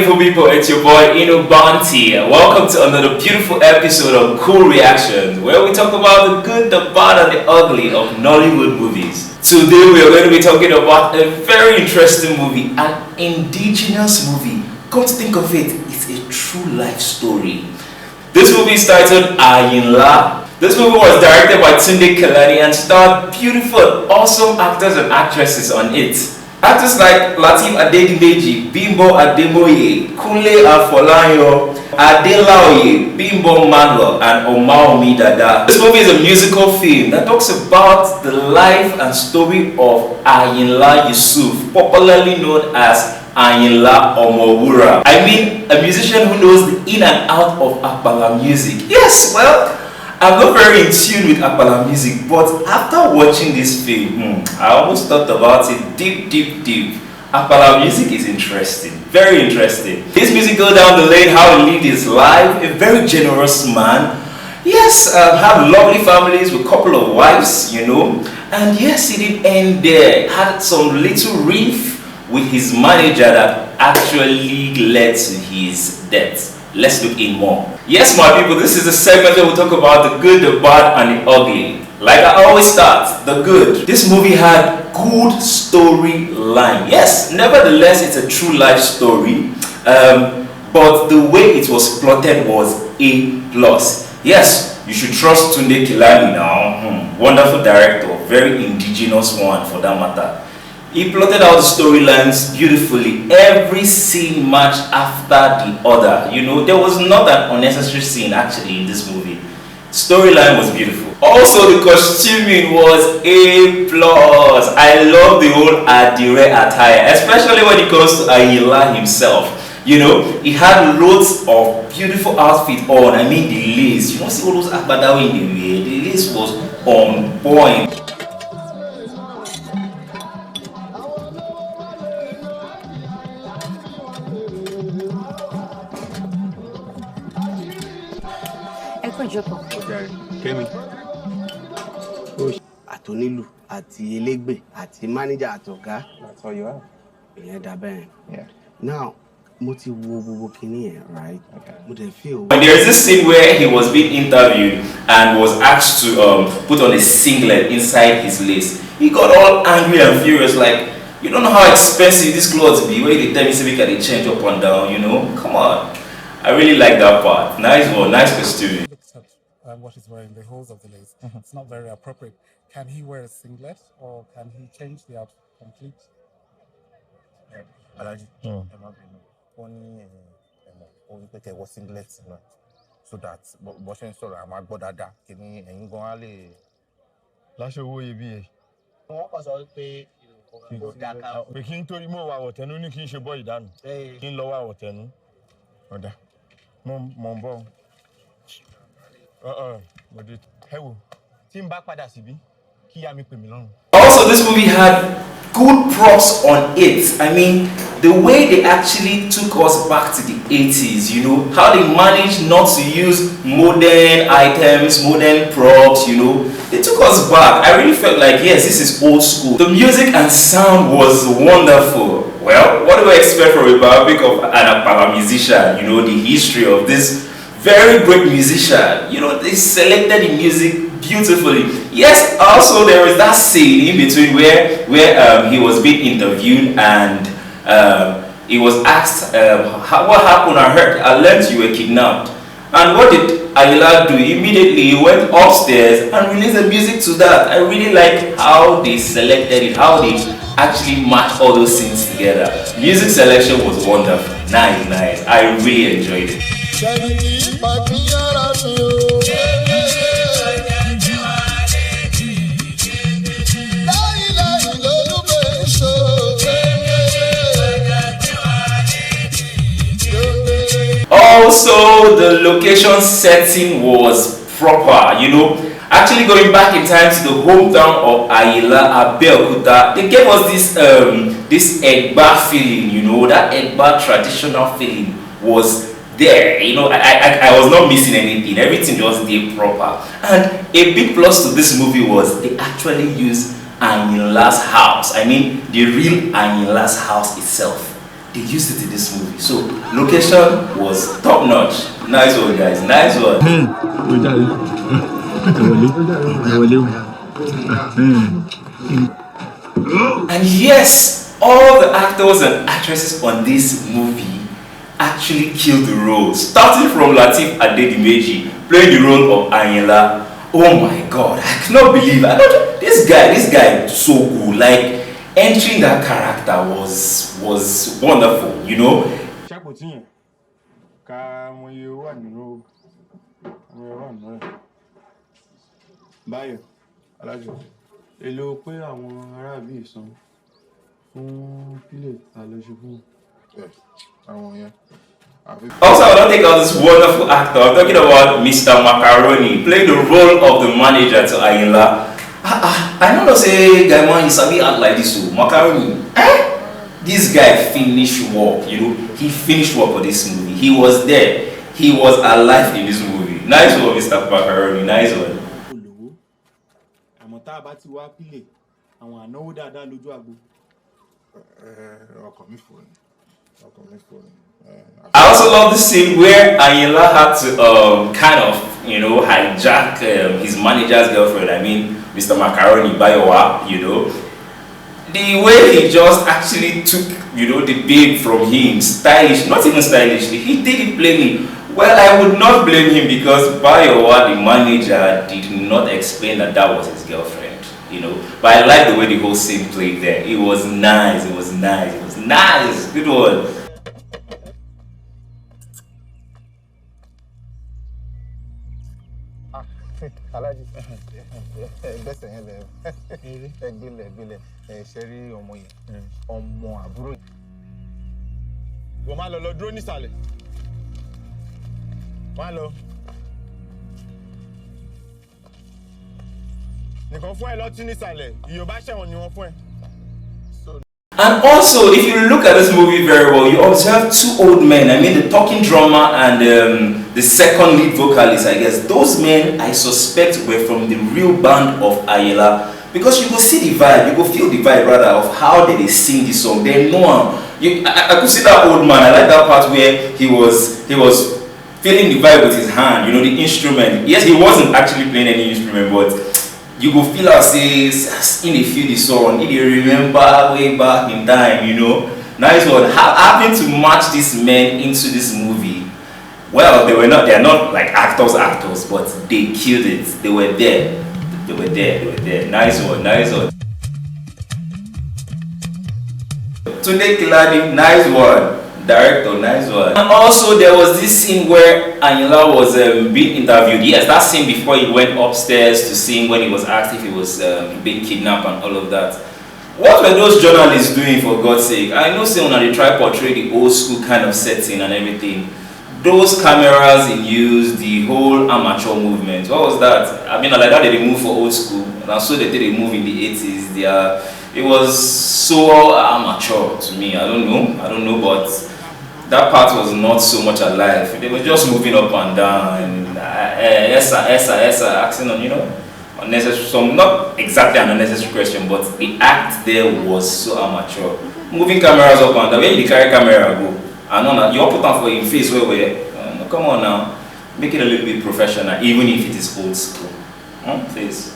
beautiful people, it's your boy Bounty. Welcome to another beautiful episode of Cool Reactions, where we talk about the good, the bad and the ugly of Nollywood movies. Today we are going to be talking about a very interesting movie, an indigenous movie. Come to think of it, it's a true life story. This movie is titled Ayinla. This movie was directed by Kunle and starred beautiful, awesome actors and actresses on it. Actors like Adekazeem, Bimbo, Ademoye, Kunle, Afolayan, Ademoye, Bimbo, and Omaomi Dada. This movie is a musical film that talks about the life and story of Ayinla Yusuf, popularly known as Ayinla Omowura. I mean, a musician who knows the in and out of Apala music. Yes, well, I'm not very in tune with Apala music, but after watching this film, I almost thought about it deep. Apala music is interesting, very interesting. His music goes down the lane, how he lived his life, a very generous man. Yes, had lovely families with a couple of wives, and yes, he didn't end there. Had some little riff with his manager that actually led to his death. Let's look in more. Yes, my people, this is a segment where we talk about the good, the bad, and the ugly. Like I always start, the good. This movie had good storyline. Yes, nevertheless, it's a true life story. But the way it was plotted was A+. Yes, you should trust Tunde Kelani now. Wonderful director, very indigenous one for that matter. He plotted out the storylines beautifully. Every scene matched after the other. There was not an unnecessary scene actually in this movie. Storyline was beautiful. Also, the costuming was A+. I love the whole Adire attire, especially when it comes to Ayinla himself. He had loads of beautiful outfit on. I mean, the lace. You don't see all those agbadawi in the way. The lace was on point. Atonilu, ati elegbe, ati manager, atoga. That's all you have. Yeah. Now, right? Okay. When there's this scene where he was being interviewed and was asked to put on a singlet inside his lace, he got all angry and furious, like, you don't know how expensive these clothes be, where they tell me we can change up and down, Come on. I really like that part. Nice one, nice costume. What he's wearing, the holes of the lace. It's not very appropriate. Can he wear a singlet or can he change the outfit complete? So that washing story I'm about that can you go alley lash away be we can't tell you more about ten only kin boy down kin lower what ten order Mombo. But it team back pada CB. Also, this movie had good props on it. I mean, the way they actually took us back to the 80s, how they managed not to use modern items, modern props, they took us back. I really felt like, yes, this is old school. The music and sound was wonderful. Well, what do I expect from a biopic of an Apala musician? The history of this very great musician. They selected the music beautifully. Yes, also there is that scene in between where he was being interviewed and he was asked, what happened? I learned you were kidnapped. And what did Ayinla do? Immediately he went upstairs and released the music to that. I really like how they selected it, how they actually matched all those scenes together. Music selection was wonderful. Nice. I really enjoyed it. Also, the location setting was proper, Actually going back in time to the hometown of Ayinla, Abeokuta, they gave us this Egba feeling, that Egba traditional feeling was there. I was not missing anything. Everything was there proper. And a big plus to this movie was they actually used Ayinla's house. I mean, the real Ayinla's house itself. they used it in this movie. So location was top notch. Nice one, guys. Nice one. And yes, all the actors and actresses on this movie actually killed the role. Starting from Lateef Adekazeem playing the role of Ayinla. Oh my God, I cannot believe it. This guy is so good. Like entering that character was wonderful, you know. Báyọ̀ alájọ èlò pé àwọn aráàbí ìsan fún pílẹ̀ ta lọ ṣe fún àwọn yẹn. Also, I don't think of this wonderful actor. I'm talking about Mr. Macaroni playing the role of the manager to Ayinla. I don't know say guy man you sabi act like this so Macaroni. This guy finished work, you know. He finished work for this movie. He was there. He was alive in this movie. Nice one, Mr. Macaroni. Nice one. Tá a bá ti wá pílẹ̀ àwọn ànáwó dáadáa lójú àgbo. Ọkàn mi fò ni. I also love the scene where Ayinla had to kind of, you know, hijack his manager's girlfriend. I mean, Mr. Macaroni Bayowa, you know. The way he just actually took, you know, the babe from him, stylish, not even stylishly, he did it plainly. Well, I would not blame him because Bayowa, the manager, did not explain that that was his girlfriend, you know. But I like the way the whole scene played there. It was nice, it was nice, it was nice. Good one. And also, if you look at this movie very well, you observe two old men. I mean, the talking drummer and the second lead vocalist, I guess. Those men, I suspect, were from the real band of Ayinla. Because you go see the vibe, you go feel the vibe rather of how they sing this song. They know him. I could see that old man. I like that part where he was feeling the vibe with his hand, you know, the instrument. Yes, he wasn't actually playing any instrument, but you go feel as in the feel the song, if you remember way back in time, you know. Nice one. Having to match these men into this movie, well, they are not like actors, but they killed it. They were there. Nice one. Tunde Kiladi, nice one. Director, nice one. And also there was this scene where Ayinla was being interviewed. Yes, that scene before he went upstairs to see him when he was asked if he was being kidnapped and all of that. What were those journalists doing, for God's sake? I know say when they try portray the old school kind of setting and everything. Those cameras in use, the whole amateur movement. What was that? I mean, like that they move for old school, and so they did a move in the 80s. It was so amateur to me. I don't know, but that part was not so much alive. They were just moving up and down and asking on, you know, unnecessary, some not exactly an unnecessary question, but the act there was so amateur. Moving cameras up and down. Where you carry camera go? I know you put on for your face where come on now, make it a little bit professional, even if it is old school. Please.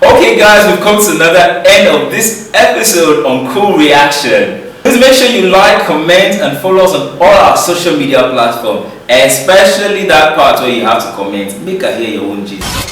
Okay guys, we've come to another end of this episode on Cool Reaction. Please make sure you like, comment and follow us on all our social media platforms, especially that part where you have to comment. Make her hear your own gist.